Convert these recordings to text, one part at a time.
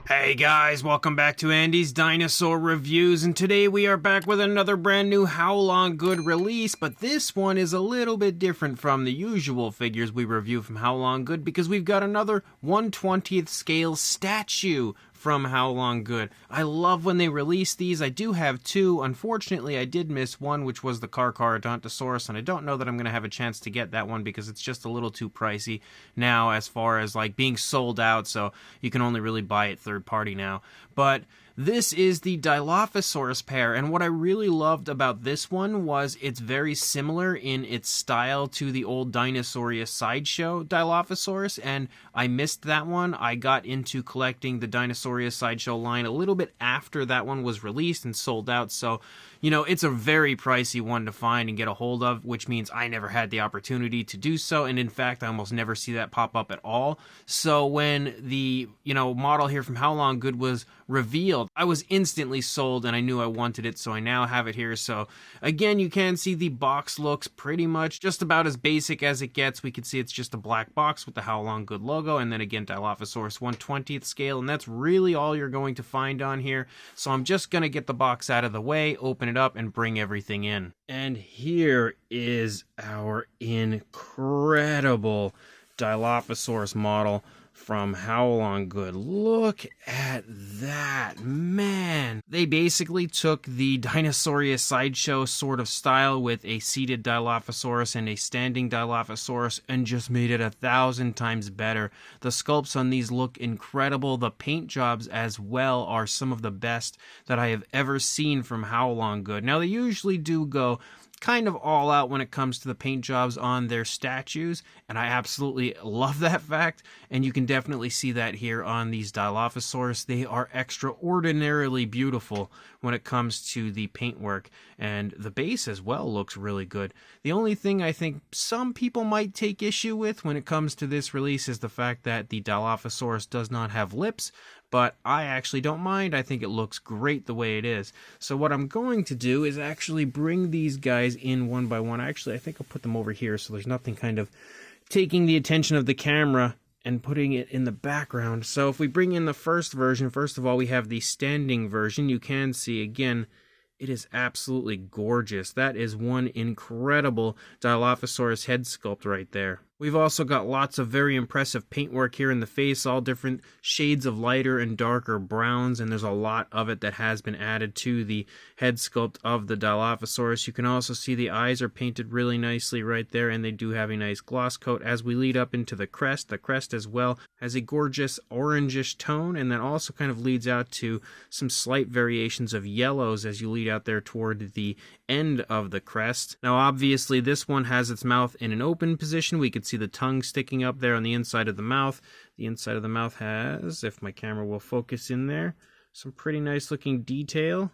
Hey guys, welcome back to Andy's Dinosaur Reviews, and today we are back with another brand new Haolonggood release, but this one is a little bit different from the usual figures we review from Haolonggood because we've got another 1/20th scale statue from Haolonggood. I love when they release these. I do have two. Unfortunately, I did miss one, which was the Dilophosaurus, and I don't know that I'm going to have a chance to get that one because it's just a little too pricey now as far as like being sold out, so you can only really buy it third party now. But this is the Dilophosaurus pair, and what I really loved about this one was it's very similar in its style to the old Dinosaurius sideshow Dilophosaurus, and I missed that one. I got into collecting the Dinosaurius sideshow line a little bit after that one was released and sold out, so you know, it's a very pricey one to find and get a hold of, which means I never had the opportunity to do so, and in fact, I almost never see that pop up at all. So when the, model here from Haolonggood was revealed, I was instantly sold and I knew I wanted it, so I now have it here. So again, you can see the box looks pretty much just about as basic as it gets. We can see it's just a black box with the Haolonggood logo, and then again, Dilophosaurus 1/20th scale, and that's really all you're going to find on here. So I'm just going to get the box out of the way, open it up, and bring everything in. And here is our incredible Dilophosaurus model from Haolonggood. Look at that, man. They basically took the Dinosaurius sideshow sort of style with a seated Dilophosaurus and a standing Dilophosaurus and just made it 1,000 times better. The sculpts on these look incredible. The paint jobs as well are some of the best that I have ever seen from Haolonggood. Now, they usually do go kind of all out when it comes to the paint jobs on their statues, and I absolutely love that fact, and you can definitely see that here on these Dilophosaurus. They are extraordinarily beautiful when it comes to the paintwork, and the base as well looks really good. The only thing I think some people might take issue with when it comes to this release is the fact that the Dilophosaurus does not have lips, but I actually don't mind. I think it looks great the way it is. So what I'm going to do is actually bring these guys in one by one. Actually, I think I'll put them over here so there's nothing kind of taking the attention of the camera and putting it in the background. So if we bring in the first version, first of all, we have the standing version. You can see, again, it is absolutely gorgeous. That is one incredible Dilophosaurus head sculpt right there. We've also got lots of very impressive paintwork here in the face, all different shades of lighter and darker browns, and there's a lot of it that has been added to the head sculpt of the Dilophosaurus. You can also see the eyes are painted really nicely right there, and they do have a nice gloss coat. As we lead up into the crest as well has a gorgeous orangish tone, and then also kind of leads out to some slight variations of yellows as you lead out there toward the end of the crest. Now obviously this one has its mouth in an open position. We could see the tongue sticking up there on the inside of the mouth. The inside of the mouth has, if my camera will focus in there, some pretty nice looking detail.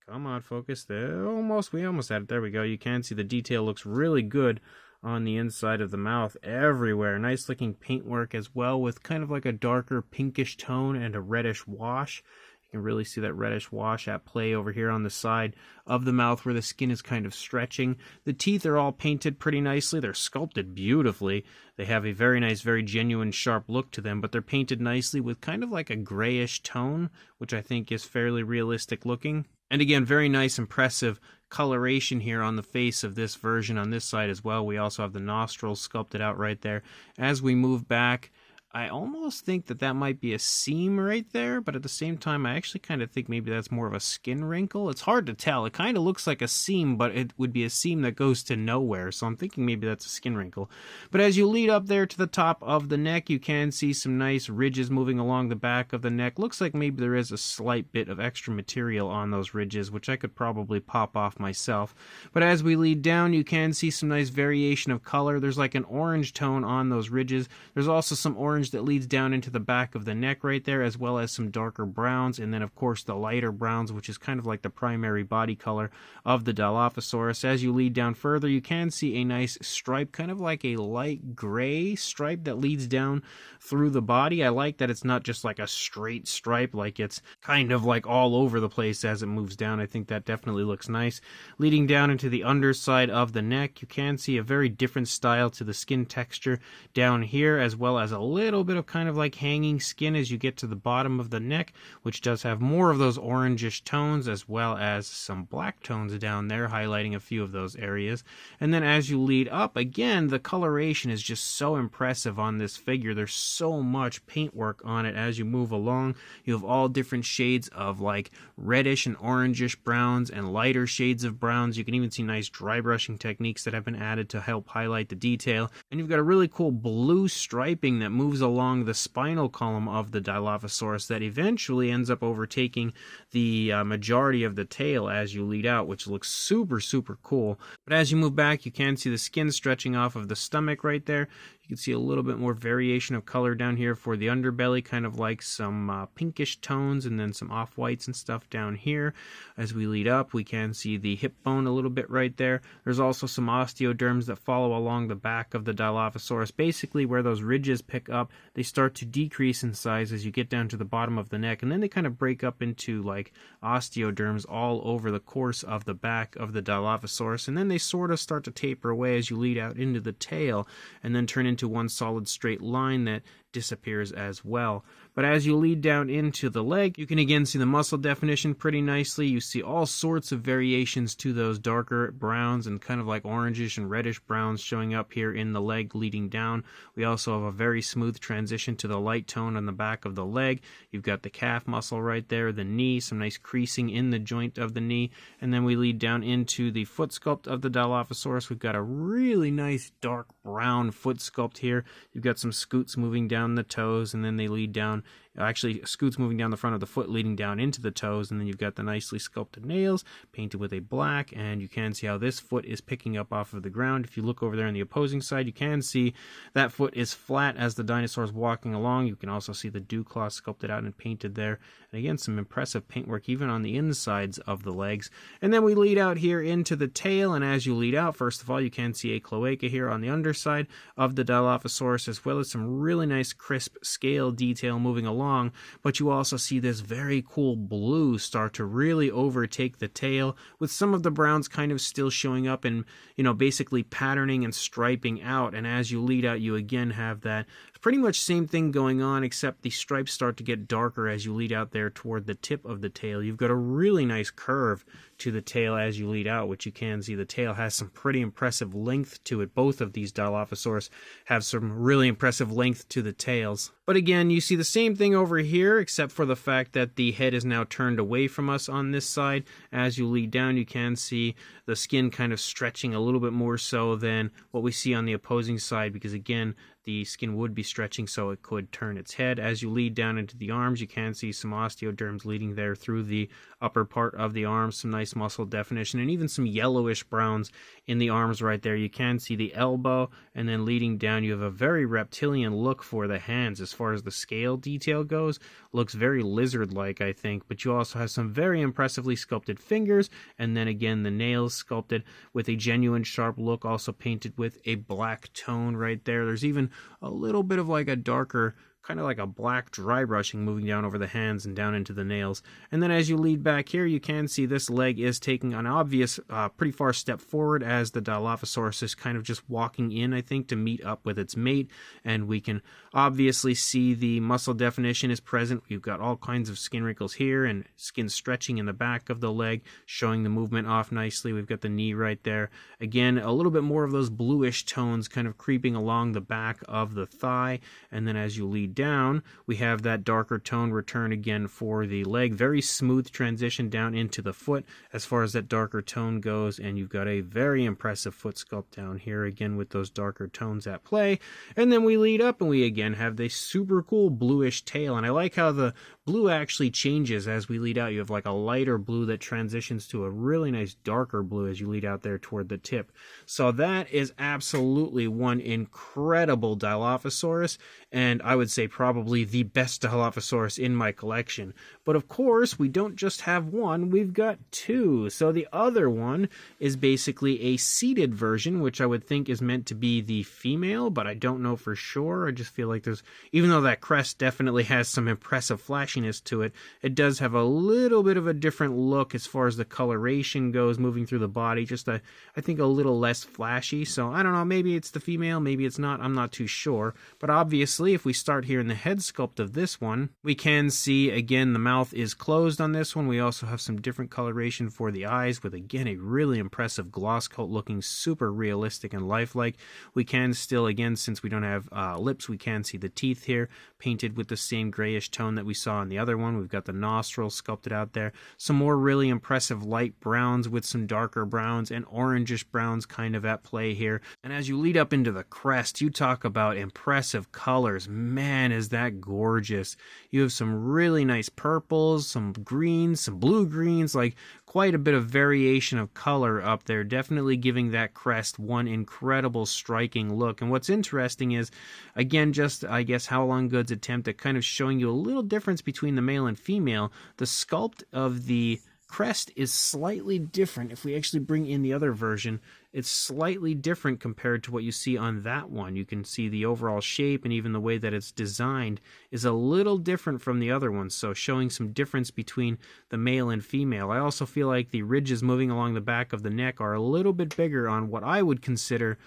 Come on, focus there. We almost had it. There we go. You can see the detail looks really good on the inside of the mouth everywhere. Nice looking paintwork as well with kind of like a darker pinkish tone and a reddish wash. You can really see that reddish wash at play over here on the side of the mouth where the skin is kind of stretching. The teeth are all painted pretty nicely. They're sculpted beautifully. They have a very nice, very genuine, sharp look to them, but they're painted nicely with kind of like a grayish tone, which I think is fairly realistic looking. And again, very nice, impressive coloration here on the face of this version on this side as well. We also have the nostrils sculpted out right there. As we move back, I almost think that might be a seam right there, but at the same time, I actually kind of think maybe that's more of a skin wrinkle. It's hard to tell. It kind of looks like a seam, but it would be a seam that goes to nowhere, so I'm thinking maybe that's a skin wrinkle. But as you lead up there to the top of the neck, you can see some nice ridges moving along the back of the neck. Looks like maybe there is a slight bit of extra material on those ridges, which I could probably pop off myself. But as we lead down, you can see some nice variation of color. There's like an orange tone on those ridges. There's also some orange that leads down into the back of the neck right there, as well as some darker browns, and then of course the lighter browns, which is kind of like the primary body color of the Dilophosaurus. As you lead down further, you can see a nice stripe, kind of like a light gray stripe that leads down through the body. I like that it's not just like a straight stripe, like it's kind of like all over the place as it moves down. I think that definitely looks nice. Leading down into the underside of the neck, you can see a very different style to the skin texture down here, as well as a little little bit of kind of like hanging skin as you get to the bottom of the neck, which does have more of those orangish tones as well as some black tones down there, highlighting a few of those areas. And then as you lead up, again, the coloration is just so impressive on this figure. There's so much paintwork on it as you move along. You have all different shades of like reddish and orangish browns and lighter shades of browns. You can even see nice dry brushing techniques that have been added to help highlight the detail. And you've got a really cool blue striping that moves along the spinal column of the Dilophosaurus that eventually ends up overtaking the majority of the tail as you lead out, which looks super, super cool. But as you move back, you can see the skin stretching off of the stomach right there. You can see a little bit more variation of color down here for the underbelly, kind of like some pinkish tones and then some off-whites and stuff down here. As we lead up, we can see the hip bone a little bit right there. There's also some osteoderms that follow along the back of the Dilophosaurus. Basically, where those ridges pick up, they start to decrease in size as you get down to the bottom of the neck, and then they kind of break up into like osteoderms all over the course of the back of the Dilophosaurus, and then they sort of start to taper away as you lead out into the tail, and then turn into one solid straight line that disappears as well. But as you lead down into the leg, you can again see the muscle definition pretty nicely. You see all sorts of variations to those darker browns and kind of like orangish and reddish browns showing up here in the leg leading down. We also have a very smooth transition to the light tone on the back of the leg. You've got the calf muscle right there, the knee, some nice creasing in the joint of the knee, and then we lead down into the foot sculpt of the Dilophosaurus. We've got a really nice dark brown foot sculpt here. You've got some scoots moving down the toes, and then they lead down, actually scoots moving down the front of the foot leading down into the toes, and then you've got the nicely sculpted nails painted with a black, and you can see how this foot is picking up off of the ground. If you look over there on the opposing side, you can see that foot is flat as the dinosaur is walking along. You can also see the dew claw sculpted out and painted there, and again some impressive paintwork even on the insides of the legs. And then we lead out here into the tail, and as you lead out, first of all, you can see a cloaca here on the underside of the Dilophosaurus, as well as some really nice crisp scale detail moving along, but you also see this very cool blue start to really overtake the tail, with some of the browns kind of still showing up and, you know, basically patterning and striping out. And as you lead out, you again have that pretty much same thing going on, except the stripes start to get darker as you lead out there toward the tip of the tail. You've got a really nice curve to the tail as you lead out, which you can see the tail has some pretty impressive length to it. Both of these Dilophosaurus have some really impressive length to the tails. But again, you see the same thing over here, except for the fact that the head is now turned away from us on this side. As you lead down, you can see the skin kind of stretching a little bit more so than what we see on the opposing side, because again, the skin would be stretching so it could turn its head. As you lead down into the arms, you can see some osteoderms leading there through the upper part of the arms, some nice muscle definition, and even some yellowish browns in the arms right there. You can see the elbow, and then leading down, you have a very reptilian look for the hands as far as the scale detail goes. Looks very lizard-like, I think, but you also have some very impressively sculpted fingers, and then again, the nails sculpted with a genuine sharp look, also painted with a black tone right there. There's even a little bit of like a darker, kind of like a black dry brushing moving down over the hands and down into the nails. And then as you lead back here, you can see this leg is taking an obvious pretty far step forward as the Dilophosaurus is kind of just walking in, I think, to meet up with its mate. And we can obviously see the muscle definition is present. We've got all kinds of skin wrinkles here and skin stretching in the back of the leg, showing the movement off nicely. We've got the knee right there. Again, a little bit more of those bluish tones kind of creeping along the back of the thigh. And then as you lead down, we have that darker tone return again for the leg. Very smooth transition down into the foot as far as that darker tone goes, and you've got a very impressive foot sculpt down here again with those darker tones at play. And then we lead up and we again have this super cool bluish tail, and I like how the blue actually changes as we lead out. You have like a lighter blue that transitions to a really nice darker blue as you lead out there toward the tip. So that is absolutely one incredible Dilophosaurus, and I would say say, probably the best Dilophosaurus in my collection. But of course, we don't just have one, we've got two. So the other one is basically a seated version, which I would think is meant to be the female, but I don't know for sure. I just feel like there's, even though that crest definitely has some impressive flashiness to it, it does have a little bit of a different look as far as the coloration goes, moving through the body, just I think a little less flashy. So I don't know, maybe it's the female, maybe it's not, I'm not too sure. But obviously, if we start here in the head sculpt of this one, we can see, again, the mouth is closed on this one. We also have some different coloration for the eyes with, again, a really impressive gloss coat looking super realistic and lifelike. We can still, again, since we don't have lips, we can see the teeth here painted with the same grayish tone that we saw in the other one. We've got the nostrils sculpted out there. Some more really impressive light browns with some darker browns and orangish browns kind of at play here. And as you lead up into the crest, you talk about impressive colors. Man, is that gorgeous. You have some really nice purples, some greens, some blue greens, like quite a bit of variation of color up there, definitely giving that crest one incredible striking look. And what's interesting is, again, just I guess Haolonggood's attempt at kind of showing you a little difference between the male and female. The sculpt of the crest is slightly different. If we actually bring in the other version, it's slightly different compared to what you see on that one. You can see the overall shape and even the way that it's designed is a little different from the other ones, so showing some difference between the male and female. I also feel like the ridges moving along the back of the neck are a little bit bigger on what I would consider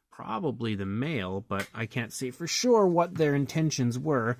probably the male, but I can't say for sure what their intentions were.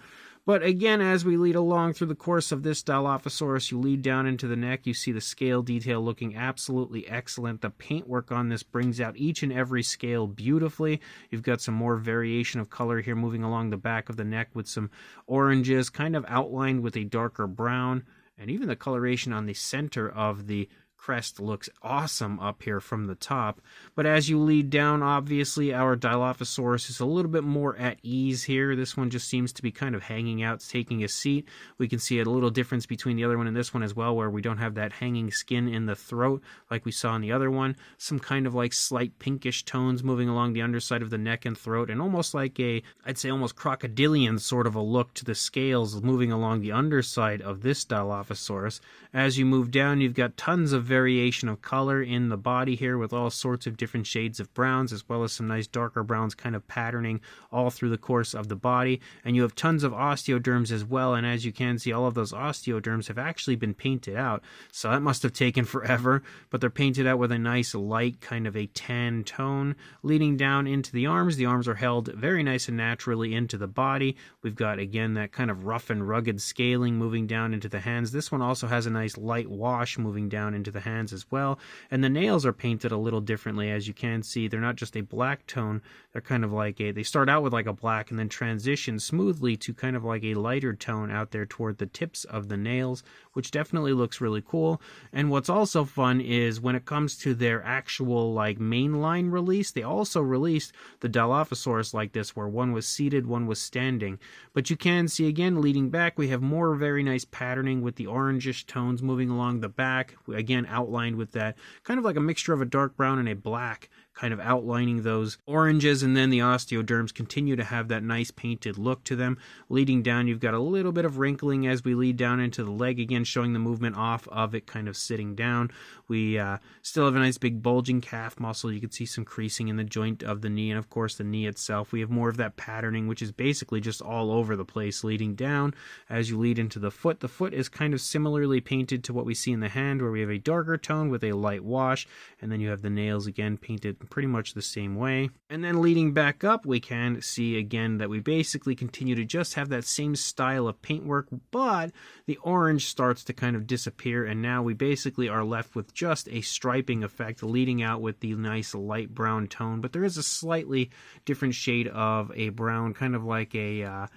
But again, as we lead along through the course of this Dilophosaurus, you lead down into the neck, you see the scale detail looking absolutely excellent. The paintwork on this brings out each and every scale beautifully. You've got some more variation of color here moving along the back of the neck with some oranges kind of outlined with a darker brown. And even the coloration on the center of the crest looks awesome up here from the top. But as you lead down, obviously our Dilophosaurus is a little bit more at ease here. This one just seems to be kind of hanging out, taking a seat. We can see a little difference between the other one and this one as well, where we don't have that hanging skin in the throat like we saw in the other one. Some kind of like slight pinkish tones moving along the underside of the neck and throat, and almost like a, I'd say almost crocodilian sort of a look to the scales moving along the underside of this Dilophosaurus. As you move down, you've got tons of variation of color in the body here with all sorts of different shades of browns, as well as some nice darker browns kind of patterning all through the course of the body. And you have tons of osteoderms as well, and as you can see, all of those osteoderms have actually been painted out, so that must have taken forever, but they're painted out with a nice light kind of a tan tone leading down into the arms. The arms are held very nice and naturally into the body. We've got, again, that kind of rough and rugged scaling moving down into the hands. This one also has a nice light wash moving down into the hands as well, and the nails are painted a little differently. As you can see, they're not just a black tone, they're kind of like they start out with like a black and then transition smoothly to kind of like a lighter tone out there toward the tips of the nails, which definitely looks really cool. And what's also fun is when it comes to their actual like mainline release, they also released the Dilophosaurus like this, where one was seated, one was standing. But you can see, again, leading back, we have more very nice patterning with the orangish tones moving along the back, again outlined with that kind of like a mixture of a dark brown and a black, kind of outlining those oranges, and then the osteoderms continue to have that nice painted look to them. Leading down, you've got a little bit of wrinkling as we lead down into the leg, again showing the movement off of it kind of sitting down. We still have a nice big bulging calf muscle. You can see some creasing in the joint of the knee, and of course the knee itself. We have more of that patterning, which is basically just all over the place leading down. As you lead into the foot is kind of similarly painted to what we see in the hand, where we have a darker tone with a light wash, and then you have the nails again painted pretty much the same way. And then leading back up, we can see again that we basically continue to just have that same style of paintwork, but the orange starts to kind of disappear, and now we basically are left with just a striping effect leading out with the nice light brown tone. But there is a slightly different shade of a brown, kind of like a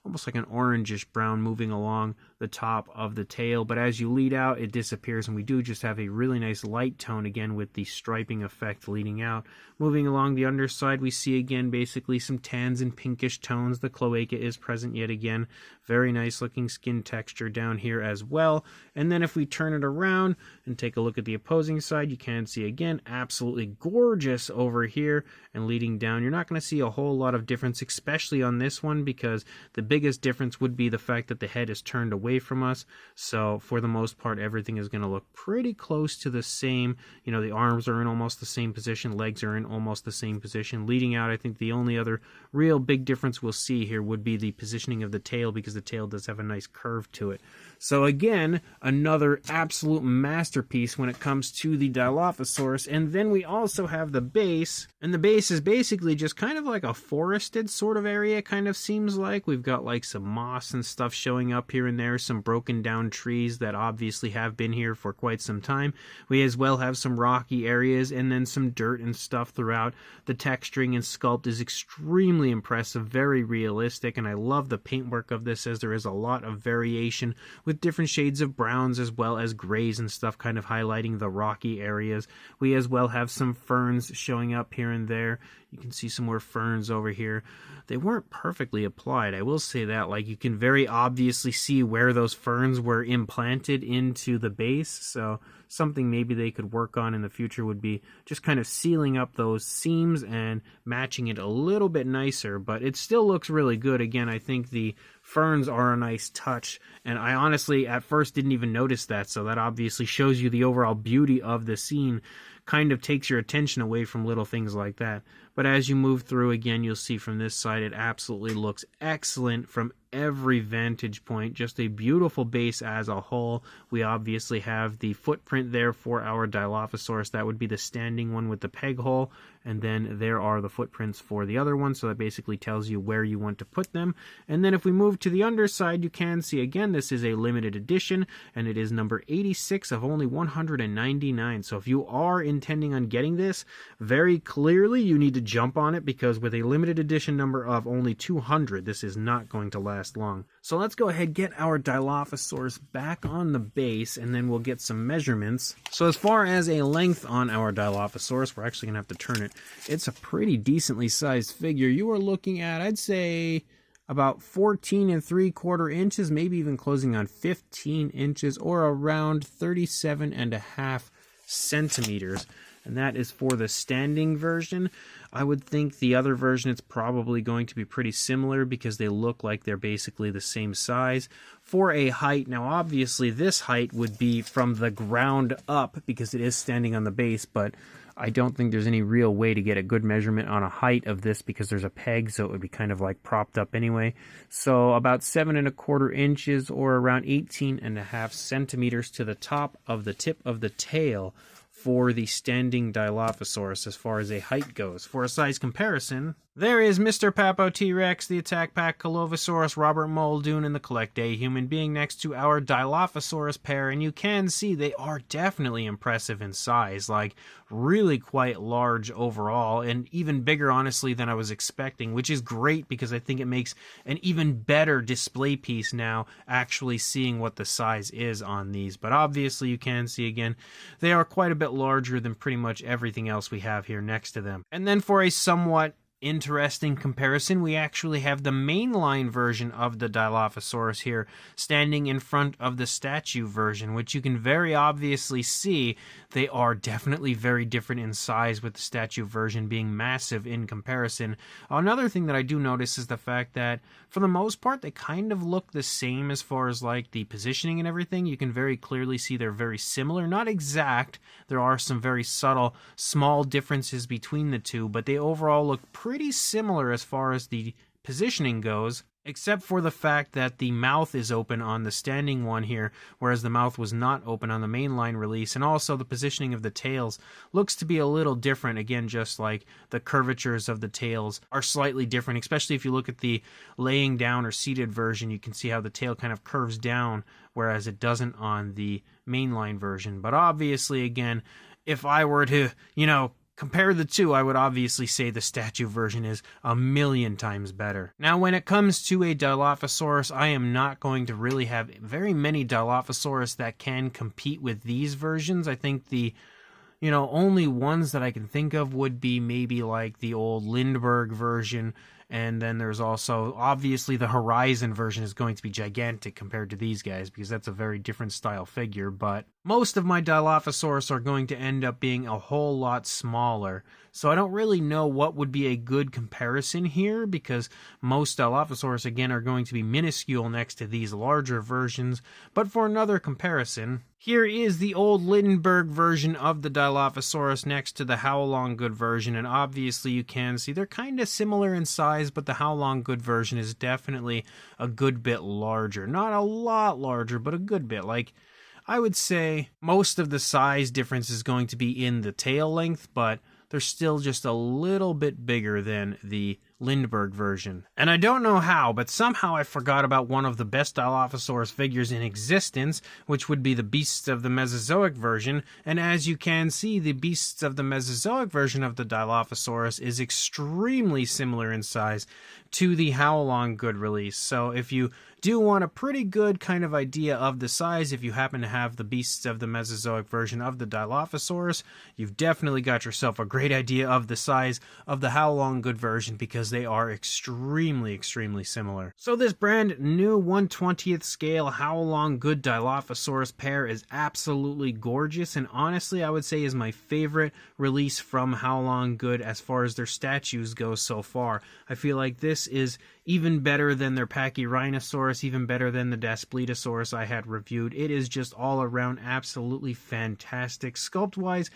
almost like an orangish brown moving along the top of the tail, but as you lead out, it disappears, and we do just have a really nice light tone again with the striping effect leading out. Moving along the underside, we see again basically some tans and pinkish tones. The cloaca is present yet again. Very nice looking skin texture down here as well. And then if we turn it around and take a look at the opposing side, you can see again absolutely gorgeous over here. And leading down, you're not going to see a whole lot of difference, especially on this one, because the biggest difference would be the fact that the head is turned away from us. So for the most part, everything is going to look pretty close to the same. You know, the arms are in almost the same position, legs are in almost the same position. Leading out, I think the only other real big difference we'll see here would be the positioning of the tail, because the tail does have a nice curve to it. So again, another absolute masterpiece when it comes to the Dilophosaurus. And then we also have the base, and the base is basically just kind of like a forested sort of area, kind of seems like. We've got like some moss and stuff showing up here and there, some broken down trees that obviously have been here for quite some time. We as well have some rocky areas and then some dirt and stuff throughout. The texturing and sculpt is extremely impressive, very realistic, and I love the paintwork of this, as there is a lot of variation with different shades of browns as well as grays and stuff, kind of highlighting the rocky areas. We as well have some ferns showing up here and there. You can see some more ferns over here. They weren't perfectly applied, I will say that. Like, you can very obviously see where those ferns were implanted into the base, so something maybe they could work on in the future would be just kind of sealing up those seams and matching it a little bit nicer, but it still looks really good. Again, I think the ferns are a nice touch, and I honestly at first didn't even notice that, so that obviously shows you the overall beauty of the scene. Kind of takes your attention away from little things like that. But as you move through, again, you'll see from this side, it absolutely looks excellent from every vantage point. Just a beautiful base as a whole. We obviously have the footprint there for our Dilophosaurus. That would be the standing one with the peg hole. And then there are the footprints for the other one. So that basically tells you where you want to put them. And then if we move to the underside, you can see, again, this is a limited edition. And it is number 86 of only 199. So if you are intending on getting this, very clearly you need to jump on it, because with a limited edition number of only 200, this is not going to last long. So let's go ahead, get our Dilophosaurus back on the base, and then we'll get some measurements. So as far as a length on our Dilophosaurus, we're actually going to have to turn it. It's a pretty decently sized figure. You are looking at, I'd say, about 14 3/4 inches, maybe even closing on 15 inches, or around 37.5 centimeters. And that is for the standing version. I would think the other version, it's probably going to be pretty similar, because they look like they're basically the same size. For a height, now obviously this height would be from the ground up, because it is standing on the base, but I don't think there's any real way to get a good measurement on a height of this, because there's a peg, so it would be kind of like propped up anyway. So about 7 1/4 inches, or around 18.5 centimeters to the top of the tip of the tail for the standing Dilophosaurus as far as a height goes. For a size comparison, there is Mr. Papo T-Rex, the Attack Pack Dilophosaurus, Robert Muldoon, and the Collect A Human Being next to our Dilophosaurus pair, and you can see they are definitely impressive in size, like really quite large overall, and even bigger honestly than I was expecting, which is great, because I think it makes an even better display piece now, actually seeing what the size is on these. But obviously you can see, again, they are quite a bit larger than pretty much everything else we have here next to them. And then for a somewhat interesting comparison, we actually have the mainline version of the Dilophosaurus here standing in front of the statue version, which you can very obviously see they are definitely very different in size, with the statue version being massive in comparison. Another thing that I do notice is the fact that for the most part they kind of look the same as far as like the positioning and everything. You can very clearly see they're very similar, not exact. There are some very subtle small differences between the two, but they overall look pretty similar as far as the positioning goes, except for the fact that the mouth is open on the standing one here, whereas the mouth was not open on the mainline release. And also the positioning of the tails looks to be a little different. Again, just like the curvatures of the tails are slightly different, especially if you look at the laying down or seated version. You can see how the tail kind of curves down, whereas it doesn't on the mainline version. But obviously, again, if I were to, compare the two, I would obviously say the statue version is a million times better. Now, when it comes to a Dilophosaurus, I am not going to really have very many Dilophosaurus that can compete with these versions. I think the only ones that I can think of would be maybe like the old Lindbergh version, and then there's also, obviously, the Horizon version is going to be gigantic compared to these guys, because that's a very different style figure. But Most of my Dilophosaurus are going to end up being a whole lot smaller, so I don't really know what would be a good comparison here, because most Dilophosaurus, again, are going to be minuscule next to these larger versions. But for another comparison, here is the old Lindenberg version of the Dilophosaurus next to the Haolonggood version, and obviously you can see they're kind of similar in size, but the Haolonggood version is definitely a good bit larger. Not a lot larger, but a good bit. Like, I would say most of the size difference is going to be in the tail length, but they're still just a little bit bigger than the Lindbergh version. And I don't know how, but somehow I forgot about one of the best Dilophosaurus figures in existence, which would be the Beasts of the Mesozoic version. And as you can see, the Beasts of the Mesozoic version of the Dilophosaurus is extremely similar in size to the Haolonggood release. So if you do want a pretty good kind of idea of the size, if you happen to have the Beasts of the Mesozoic version of the Dilophosaurus, you've definitely got yourself a great idea of the size of the Haolonggood version, because they are extremely similar. So this brand new 1/20th scale Haolonggood Dilophosaurus pair is absolutely gorgeous, and honestly I would say is my favorite release from Haolonggood as far as their statues go so far. I feel like this is even better than their Pachyrhinosaurus, even better than the Daspletosaurus I had reviewed. It is just all around absolutely fantastic. Sculpt-wise,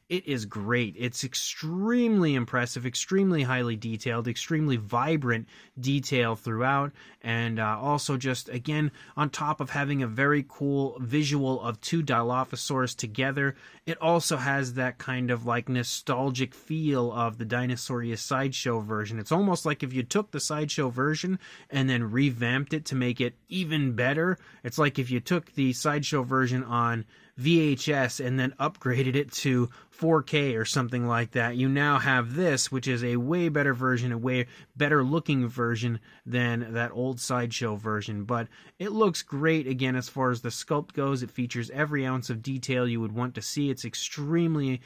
it is great. It's extremely impressive, extremely highly detailed, extremely vibrant detail throughout, and also just, again, on top of having a very cool visual of two Dilophosaurus together, it also has that kind of like nostalgic feel of the Dinosaurius Sideshow version. It's almost like if you took the Sideshow version and then revamped it to make it even better. It's like if you took the Sideshow version on VHS and then upgraded it to 4K or something like that. You now have this, which is a way better version, a way better looking version than that old Sideshow version. But it looks great, again, as far as the sculpt goes. It features every ounce of detail you would want to see. It's extremely,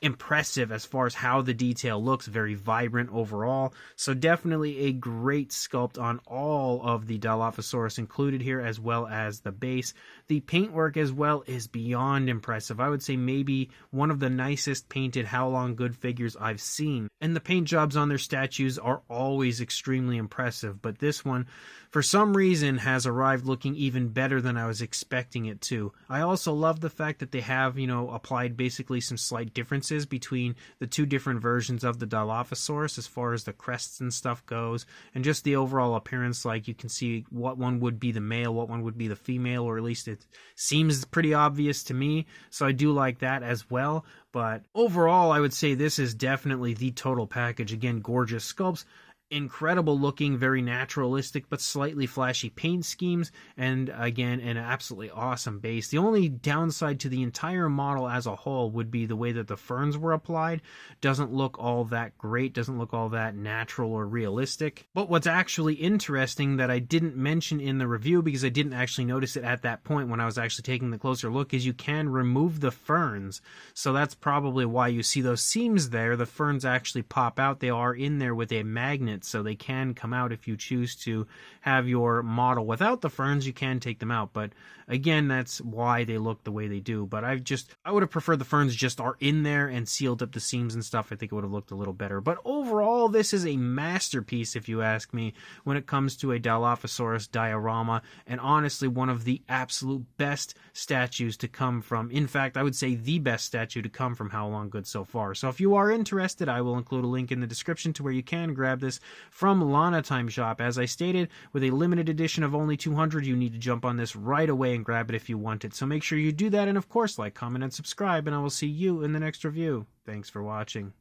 impressive as far as how the detail looks, very vibrant overall. So definitely a great sculpt on all of the Dilophosaurus included here, as well as the base. The paintwork as well is beyond impressive. I would say maybe one of the nicest painted Haolonggood figures I've seen. And the paint jobs on their statues are always extremely impressive, but this one, for some reason, has arrived looking even better than I was expecting it to. I also love the fact that they have, applied basically some slight differences between the two different versions of the Dilophosaurus as far as the crests and stuff goes, and just the overall appearance. Like, you can see what one would be the male, what one would be the female, or at least it seems pretty obvious to me, so I do like that as well. But overall, I would say this is definitely the total package. Again, gorgeous sculpts, incredible looking, very naturalistic but slightly flashy paint schemes, and again, an absolutely awesome base. The only downside to the entire model as a whole would be the way that the ferns were applied. Doesn't look all that great, doesn't look all that natural or realistic. But what's actually interesting that I didn't mention in the review, because I didn't actually notice it at that point when I was actually taking the closer look, is you can remove the ferns. So that's probably why you see those seams there. The ferns actually pop out. They are in there with a magnet, so they can come out if you choose to have your model without the ferns. You can take them out, but again, that's why they look the way they do. But I would have preferred the ferns just are in there and sealed up the seams and stuff. I think it would have looked a little better. But overall, this is a masterpiece, if you ask me, when it comes to a Dilophosaurus diorama, and honestly one of the absolute best statues to come from, in fact, I would say the best statue to come from Haolonggood so far. So if you are interested, I will include a link in the description to where you can grab this from Lana Time Shop. As I stated, with a limited edition of only 200, you need to jump on this right away and grab it if you want it. So make sure you do that, and of course, like, comment, and subscribe, and I will see you in the next review. Thanks for watching.